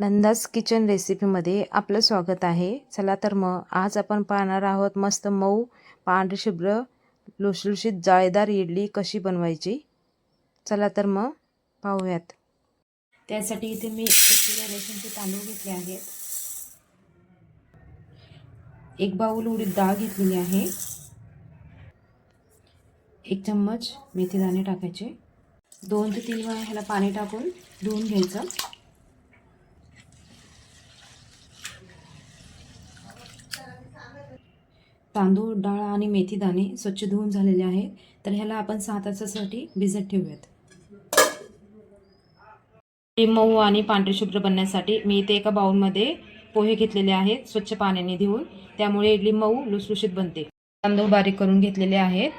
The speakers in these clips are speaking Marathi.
नंदास किचन रेसिपीमध्ये आपलं स्वागत आहे। चला तर मग आज आपण पाहणार आहोत मस्त मऊ पांढरी शुभ्र लुसलुशीत जाळीदार इडली कशी बनवायची। चला तर मग पाहूयात। त्यासाठी इथे मी 1 किलो रेशनचे तांदूळ घेतले आहेत, 1 बाउल उडीद डाळ घेतलेली आहे, 1 चम्मच मेथी दाणे टाकायचे, 2 ते 3 वेळा ह्याला पाणी टाकून धुवून घ्यायचं। तांदूळ डाळ आणि मेथी दाणे स्वच्छ धुवून झालेले आहेत, तर ह्याला आपण 6 तासासाठी भिजत ठेवूयात। मऊ आणि पांढरे शुभ्र बनण्यासाठी मी इथे एका बाउलमध्ये पोहे घेतलेले आहेत, स्वच्छ पाण्याने धुवून, त्यामुळे इडली मऊ लुसलुशीत बनते। तांदूळ बारीक करून घेतलेले आहेत,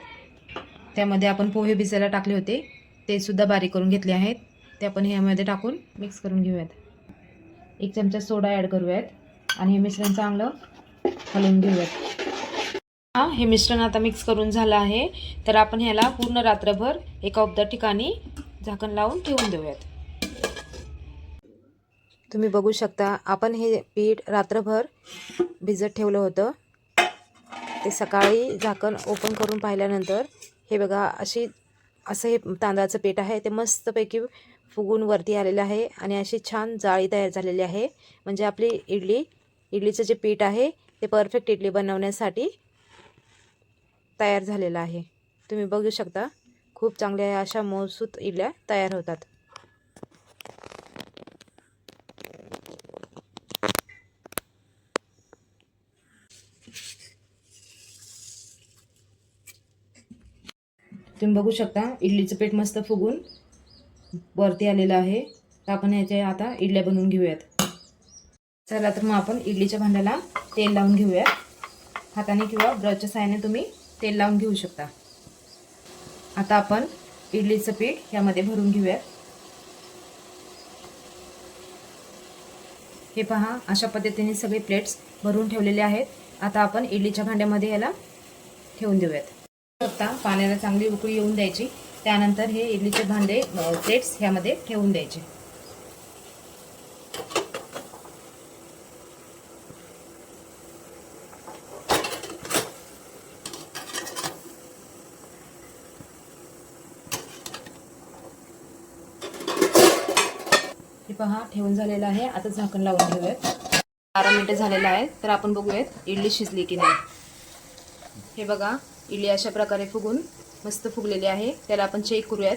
त्यामध्ये आपण पोहे भिजायला टाकले होते ते सुद्धा बारीक करून घेतले आहेत, ते आपण ह्यामध्ये टाकून मिक्स करून घेऊयात। 1 चमचा सोडा ॲड करूयात आणि हे मिश्रण चांगलं हलवून घेऊयात। हे मिश्रण आता मिक्स करून झालं आहे, तर आपण ह्याला पूर्ण रात्रभर एका उबदार ठिकाणी झाकण लावून ठेवून देऊयात। तुम्ही बघू शकता आपण हे पीठ रात्रभर भिजत ठेवलं होतं, ते सकाळी झाकण ओपन करून पाहिल्यानंतर हे बघा असं हे तांदळाचं पीठ आहे, ते मस्तपैकी फुगून वरती आलेलं आहे आणि अशी छान जाळी तयार झालेली आहे। म्हणजे आपली इडलीचं जे पीठ आहे ते परफेक्ट इडली बनवण्यासाठी तयार झालेला आहे। तुम्ही बघू शकता खूप चांगल्या अशा मऊसूत इडल्या तयार होतात। तुम्ही बघू शकता इडलीचं पीठ मस्त फुगून वरती आलेलं आहे, तर आपण ह्याच्या आता इडल्या बनवून घेऊयात। चला तर मग आपण इडलीच्या भांड्याला तेल लावून घेऊयात। हाताने किंवा ब्रशच्या साहाय्याने तुम्ही तेल लावून घेऊ शकता। आता आपण इडलीचं पीठ यामध्ये भरून घेऊयात। हे पहा अशा पद्धतीने सगळे प्लेट्स भरून ठेवलेले आहेत। आता आपण इडलीच्या भांड्यामध्ये याला ठेवून देऊयात। आता पाण्याला चांगली उकळी येऊन द्यायची, त्यानंतर हे इडलीचे भांडे प्लेट्स ह्यामध्ये ठेवून द्यायचे। हे पहा ठेवून झालेलं आहे, आता झाकण लावून घेऊयात। 12 मिनिटे झालेलं आहे, तर आपण बघूयात इडली शिजली की नाही। हे बघा इडली अशा प्रकारे फुगून मस्त फुगलेली आहे, त्याला आपण चेक करूयात।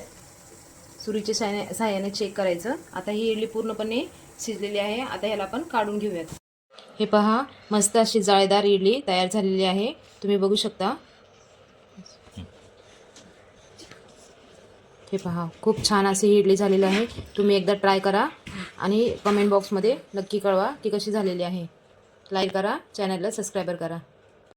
सुरीच्या साहाय्याने चेक करायचं। आता ही इडली पूर्णपणे शिजलेली आहे, आता ह्याला आपण काढून घेऊयात। हे पहा मस्त अशी जाळीदार इडली तयार झालेली आहे, तुम्ही बघू शकता। हे पहा खूप छान अशी इडली झालेली आहे। तुम्ही एकदा ट्राय करा आणि कमेंट बॉक्समध्ये नक्की कळवा की कशी झालेली आहे। लाईक करा, चॅनलला सबस्क्राईब करा।